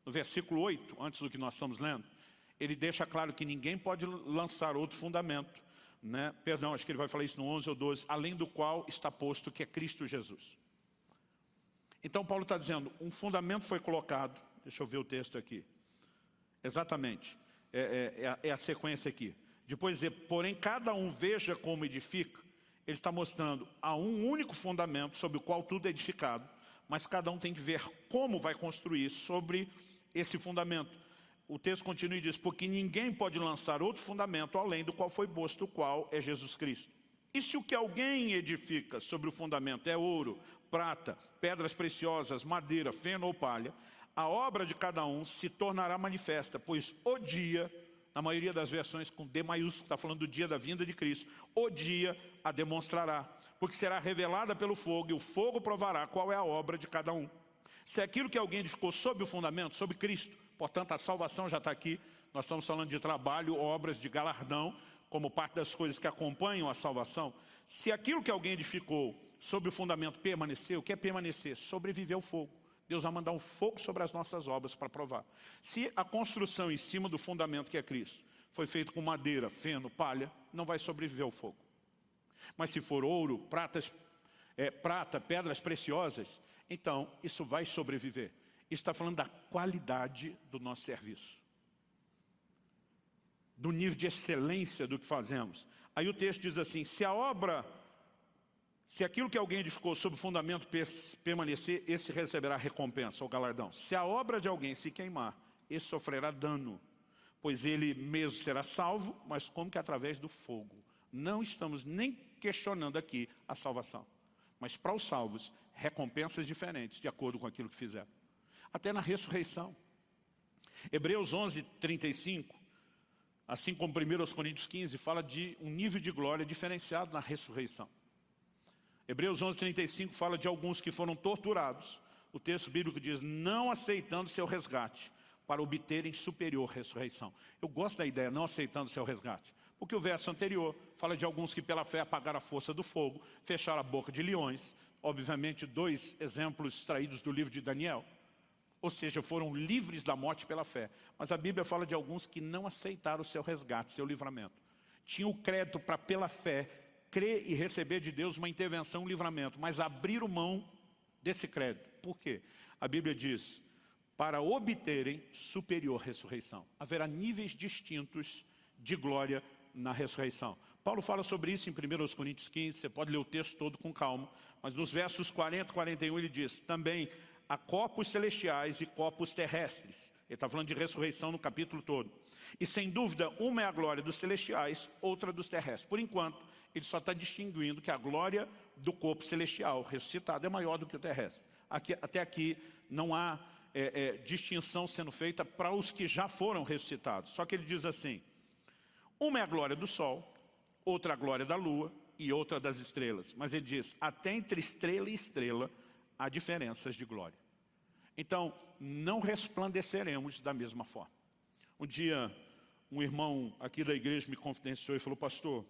No versículo 8, antes do que nós estamos lendo, ele deixa claro que ninguém pode lançar outro fundamento, né? Perdão, acho que ele vai falar isso no 11 ou 12, além do qual está posto que é Cristo Jesus. Então Paulo está dizendo, um fundamento foi colocado, deixa eu ver o texto aqui, exatamente, é a sequência aqui. Depois dizer, porém cada um veja como edifica, ele está mostrando, há um único fundamento sobre o qual tudo é edificado, mas cada um tem que ver como vai construir sobre esse fundamento. O texto continua e diz, porque ninguém pode lançar outro fundamento além do qual foi posto, o qual é Jesus Cristo. E se o que alguém edifica sobre o fundamento é ouro, prata, pedras preciosas, madeira, feno ou palha, a obra de cada um se tornará manifesta, pois o dia na maioria das versões com D maiúsculo, está falando do dia da vinda de Cristo. O dia a demonstrará, porque será revelada pelo fogo, e o fogo provará qual é a obra de cada um. Se aquilo que alguém edificou sob o fundamento, sob Cristo, portanto a salvação já está aqui, nós estamos falando de trabalho, obras, de galardão, como parte das coisas que acompanham a salvação. Se aquilo que alguém edificou sob o fundamento permaneceu, o que é permanecer? Sobreviver ao fogo. Deus vai mandar um fogo sobre as nossas obras para provar. Se a construção em cima do fundamento que é Cristo foi feita com madeira, feno, palha, não vai sobreviver ao fogo. Mas se for ouro, prata, pedras preciosas, então isso vai sobreviver. Isso está falando da qualidade do nosso serviço, do nível de excelência do que fazemos. Aí o texto diz assim, se aquilo que alguém edificou sob o fundamento permanecer, esse receberá recompensa ou galardão. Se a obra de alguém se queimar, esse sofrerá dano, pois ele mesmo será salvo, mas como que através do fogo. Não estamos nem questionando aqui a salvação, mas para os salvos, recompensas diferentes de acordo com aquilo que fizeram. Até na ressurreição. Hebreus 11, 35, assim como 1 Coríntios 15, fala de um nível de glória diferenciado na ressurreição. Hebreus 11, 35 fala de alguns que foram torturados. O texto bíblico diz, não aceitando seu resgate, para obterem superior ressurreição. Eu gosto da ideia, não aceitando seu resgate. Porque o verso anterior fala de alguns que pela fé apagaram a força do fogo, fecharam a boca de leões. Obviamente 2 exemplos extraídos do livro de Daniel. Ou seja, foram livres da morte pela fé. Mas a Bíblia fala de alguns que não aceitaram o seu resgate, seu livramento. Tinham o crédito para, pela fé, crer e receber de Deus uma intervenção, um livramento, mas abriram mão desse crédito. Por quê? A Bíblia diz, para obterem superior ressurreição. Haverá níveis distintos de glória na ressurreição. Paulo fala sobre isso em 1 Coríntios 15, você pode ler o texto todo com calma, mas nos versos 40 e 41 ele diz, também há corpos celestiais e corpos terrestres. Ele está falando de ressurreição no capítulo todo. E sem dúvida, uma é a glória dos celestiais, outra dos terrestres. Por enquanto, ele só está distinguindo que a glória do corpo celestial ressuscitado é maior do que o terrestre. Até aqui não há distinção sendo feita para os que já foram ressuscitados. Só que ele diz assim, uma é a glória do sol, outra a glória da lua e outra das estrelas. Mas ele diz, até entre estrela e estrela há diferenças de glória. Então, não resplandeceremos da mesma forma. Um dia, um irmão aqui da igreja me confidenciou e falou, pastor,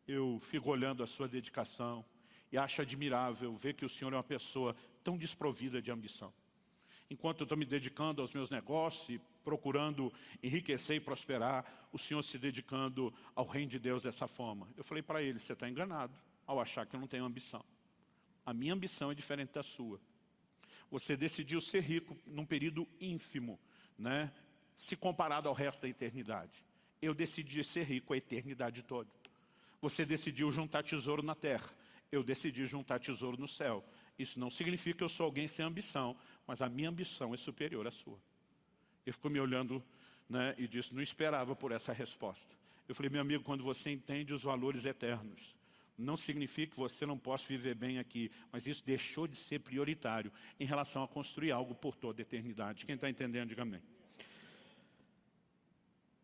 eu fico olhando a sua dedicação e acho admirável ver que o senhor é uma pessoa tão desprovida de ambição. Enquanto eu estou me dedicando aos meus negócios e procurando enriquecer e prosperar, o senhor se dedicando ao reino de Deus dessa forma. Eu falei para ele, você está enganado ao achar que eu não tenho ambição. A minha ambição é diferente da sua. Você decidiu ser rico num período ínfimo, né? Se comparado ao resto da eternidade. Eu decidi ser rico a eternidade toda. Você decidiu juntar tesouro na terra. Eu decidi juntar tesouro no céu. Isso não significa que eu sou alguém sem ambição, mas a minha ambição é superior à sua. Ele ficou me olhando, né, e disse, não esperava por essa resposta. Eu falei, meu amigo, quando você entende os valores eternos, não significa que você não possa viver bem aqui, mas isso deixou de ser prioritário em relação a construir algo por toda a eternidade. Quem está entendendo, diga amém.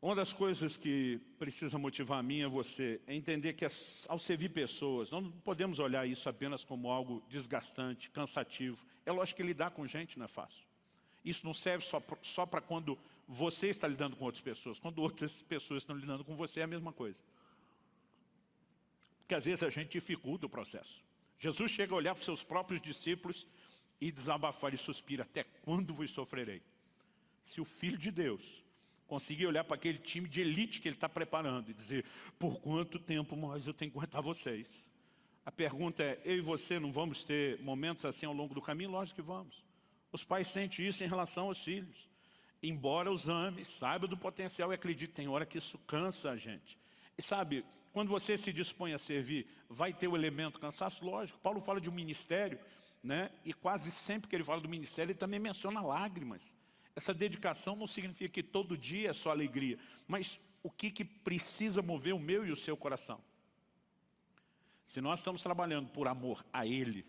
Uma das coisas que precisa motivar a mim e a você é entender que ao servir pessoas, não podemos olhar isso apenas como algo desgastante, cansativo. É lógico que lidar com gente não é fácil. Isso não serve só para quando você está lidando com outras pessoas. Quando outras pessoas estão lidando com você é a mesma coisa. Porque às vezes a gente dificulta o processo. Jesus chega a olhar para os seus próprios discípulos e desabafar e suspira, até quando vos sofrerei? Se o Filho de Deus conseguir olhar para aquele time de elite que ele está preparando e dizer, por quanto tempo mais eu tenho que aguentar vocês? A pergunta é, eu e você não vamos ter momentos assim ao longo do caminho? Lógico que vamos. Os pais sentem isso em relação aos filhos. Embora os ame, saiba do potencial e acredite, tem hora que isso cansa a gente. E sabe, quando você se dispõe a servir, vai ter o elemento cansaço? Lógico. Paulo fala de um ministério, né? E quase sempre que ele fala do ministério, ele também menciona lágrimas. Essa dedicação não significa que todo dia é só alegria, mas o que precisa mover o meu e o seu coração? Se nós estamos trabalhando por amor a Ele,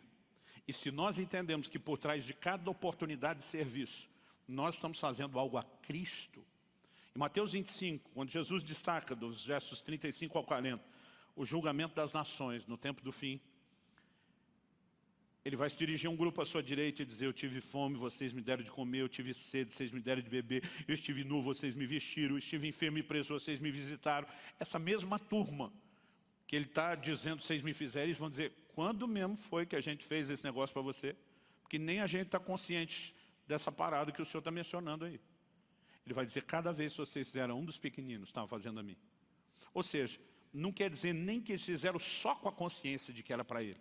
e se nós entendemos que por trás de cada oportunidade de serviço, nós estamos fazendo algo a Cristo, Em Mateus 25, quando Jesus destaca dos versos 35 ao 40, o julgamento das nações no tempo do fim, ele vai se dirigir a um grupo à sua direita e dizer: eu tive fome, vocês me deram de comer, eu tive sede, vocês me deram de beber, eu estive nu, vocês me vestiram, eu estive enfermo e preso, vocês me visitaram. Essa mesma turma que ele está dizendo, vocês me fizeram, eles vão dizer: quando mesmo foi que a gente fez esse negócio para você? Porque nem a gente está consciente dessa parada que o senhor está mencionando aí. Ele vai dizer: cada vez que vocês fizeram um dos pequeninos, estavam fazendo a mim. Ou seja, não quer dizer nem que eles fizeram só com a consciência de que era para ele.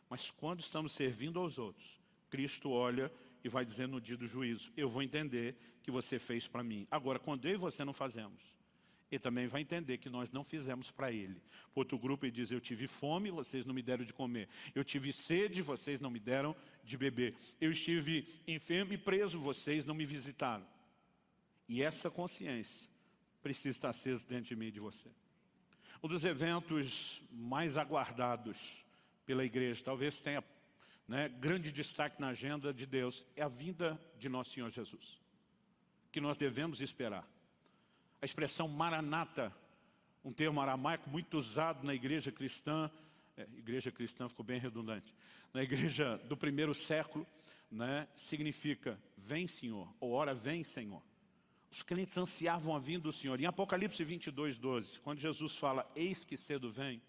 Mas quando estamos servindo aos outros, Cristo olha e vai dizer no dia do juízo: eu vou entender que você fez para mim. Agora, quando eu e você não fazemos, ele também vai entender que nós não fizemos para ele. Outro grupo ele diz: eu tive fome, vocês não me deram de comer. Eu tive sede, vocês não me deram de beber. Eu estive enfermo e preso, vocês não me visitaram. E essa consciência precisa estar acesa dentro de mim e de você. Um dos eventos mais aguardados pela igreja, talvez tenha grande destaque na agenda de Deus, é a vinda de nosso Senhor Jesus, que nós devemos esperar. A expressão Maranata, um termo aramaico muito usado na igreja cristã ficou bem redundante, na igreja do primeiro século, significa vem Senhor, ou ora vem Senhor. Os crentes ansiavam a vinda do Senhor. Em Apocalipse 22, 12, quando Jesus fala: eis que cedo vem,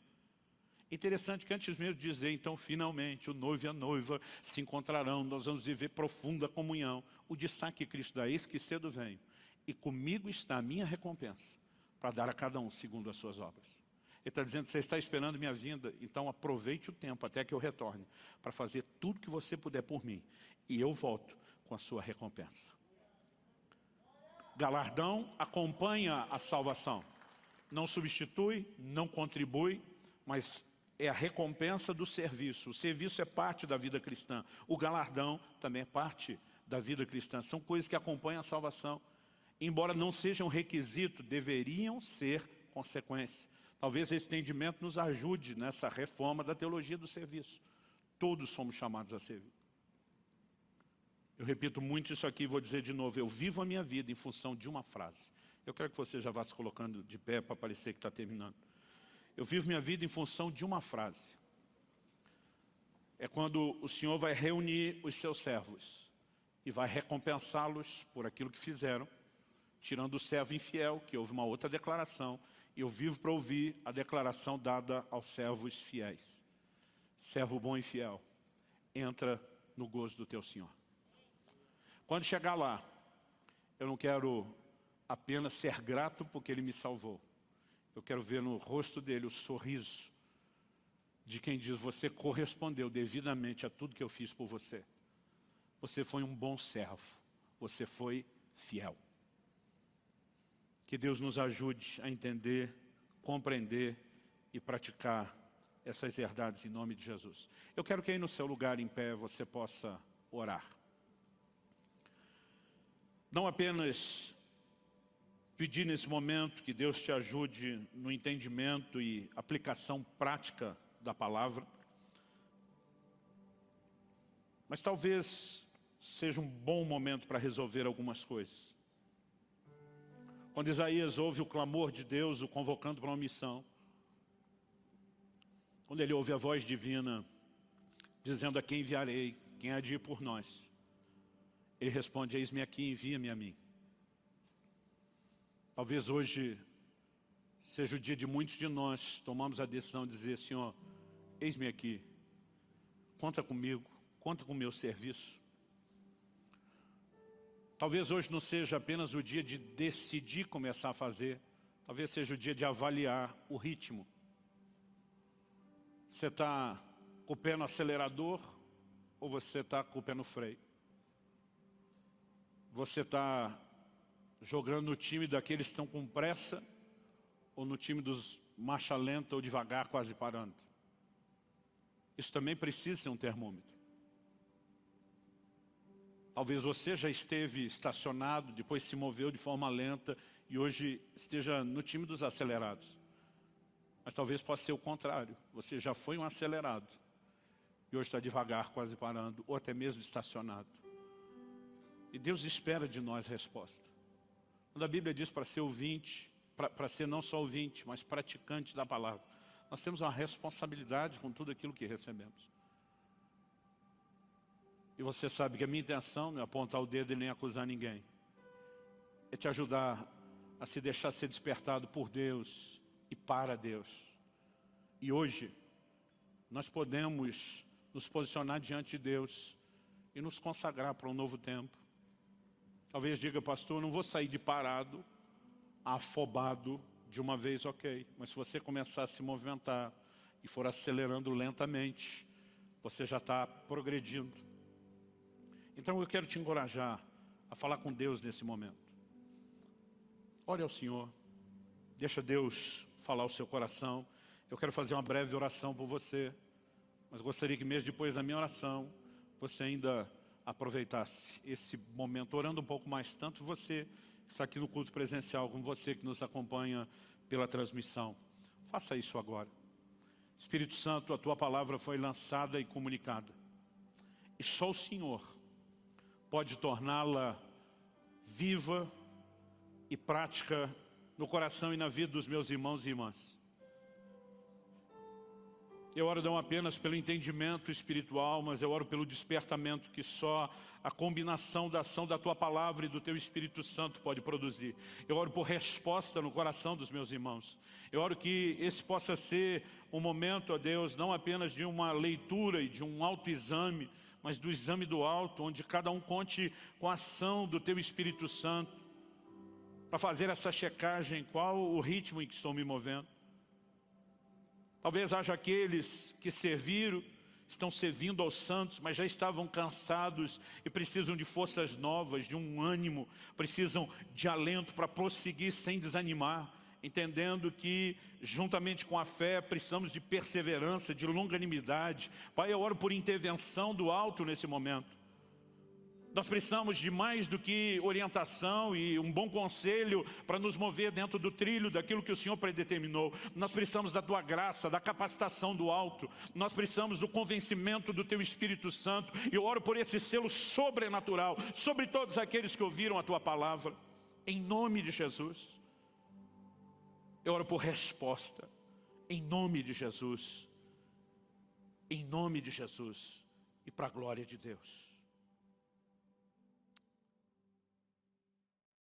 interessante que antes mesmo de dizer, então finalmente o noivo e a noiva se encontrarão, nós vamos viver profunda comunhão, o destaque que Cristo dá: eis que cedo venho, e comigo está a minha recompensa, para dar a cada um segundo as suas obras. Ele está dizendo: você está esperando minha vinda, então aproveite o tempo até que eu retorne, para fazer tudo que você puder por mim, e eu volto com a sua recompensa. Galardão acompanha a salvação, não substitui, não contribui, mas é a recompensa do serviço. O serviço é parte da vida cristã. O galardão também é parte da vida cristã. São coisas que acompanham a salvação. Embora não sejam requisito, deveriam ser consequência. Talvez esse entendimento nos ajude nessa reforma da teologia do serviço. Todos somos chamados a servir. Eu repito muito isso aqui e vou dizer de novo: eu vivo a minha vida em função de uma frase. Eu quero que você já vá se colocando de pé para parecer que está terminando. Eu vivo minha vida em função de uma frase. É quando o Senhor vai reunir os seus servos e vai recompensá-los por aquilo que fizeram, tirando o servo infiel, que houve uma outra declaração, e eu vivo para ouvir a declaração dada aos servos fiéis. Servo bom e fiel, entra no gozo do teu Senhor. Quando chegar lá, eu não quero apenas ser grato porque Ele me salvou. Eu quero ver no rosto dele o sorriso de quem diz: você correspondeu devidamente a tudo que eu fiz por você. Você foi um bom servo. Você foi fiel. Que Deus nos ajude a entender, compreender e praticar essas verdades em nome de Jesus. Eu quero que aí no seu lugar em pé você possa orar. Não apenas pedir nesse momento que Deus te ajude no entendimento e aplicação prática da palavra, mas talvez seja um bom momento para resolver algumas coisas. Quando Isaías ouve o clamor de Deus, o convocando para uma missão, quando ele ouve a voz divina dizendo: a quem enviarei, quem há de ir por nós? Ele responde: eis-me aqui, envia-me a mim. Talvez hoje seja o dia de muitos de nós tomamos a decisão de dizer: Senhor, eis-me aqui, conta comigo, conta com o meu serviço. Talvez hoje não seja apenas o dia de decidir começar a fazer, talvez seja o dia de avaliar o ritmo. Você está com o pé no acelerador ou você está com o pé no freio? Você está jogando no time daqueles que estão com pressa ou no time dos marcha lenta ou devagar, quase parando? Isso também precisa ser um termômetro. Talvez você já esteve estacionado, depois se moveu de forma lenta e hoje esteja no time dos acelerados. Mas talvez possa ser o contrário. Você já foi um acelerado e hoje está devagar, quase parando, ou até mesmo estacionado. E Deus espera de nós resposta. Quando a Bíblia diz para ser ouvinte, para ser não só ouvinte, mas praticante da palavra, nós temos uma responsabilidade com tudo aquilo que recebemos. E você sabe que a minha intenção não é apontar o dedo e nem acusar ninguém. É te ajudar a se deixar ser despertado por Deus e para Deus. E hoje, nós podemos nos posicionar diante de Deus e nos consagrar para um novo tempo. Talvez diga, pastor, eu não vou sair de parado, afobado, de uma vez, ok. Mas se você começar a se movimentar e for acelerando lentamente, você já está progredindo. Então eu quero te encorajar a falar com Deus nesse momento. Ore ao Senhor, deixa Deus falar o seu coração. Eu quero fazer uma breve oração por você, mas gostaria que mesmo depois da minha oração, você ainda aproveitasse esse momento, orando um pouco mais, tanto você que está aqui no culto presencial, como você que nos acompanha pela transmissão. Faça isso agora. Espírito Santo, a Tua palavra foi lançada e comunicada. E só o Senhor pode torná-la viva e prática no coração e na vida dos meus irmãos e irmãs. Eu oro não apenas pelo entendimento espiritual, mas eu oro pelo despertamento que só a combinação da ação da Tua palavra e do Teu Espírito Santo pode produzir. Eu oro por resposta no coração dos meus irmãos. Eu oro que esse possa ser um momento, ó Deus, não apenas de uma leitura e de um autoexame, mas do exame do alto, onde cada um conte com a ação do Teu Espírito Santo, para fazer essa checagem, qual o ritmo em que estou me movendo. Talvez haja aqueles que serviram, estão servindo aos santos, mas já estavam cansados e precisam de forças novas, de um ânimo, precisam de alento para prosseguir sem desanimar, entendendo que, juntamente com a fé, precisamos de perseverança, de longanimidade. Pai, eu oro por intervenção do alto nesse momento. Nós precisamos de mais do que orientação e um bom conselho para nos mover dentro do trilho daquilo que o Senhor predeterminou. Nós precisamos da Tua graça, da capacitação do alto. Nós precisamos do convencimento do Teu Espírito Santo. E eu oro por esse selo sobrenatural sobre todos aqueles que ouviram a Tua palavra. Em nome de Jesus. Eu oro por resposta. Em nome de Jesus. Em nome de Jesus. E para a glória de Deus.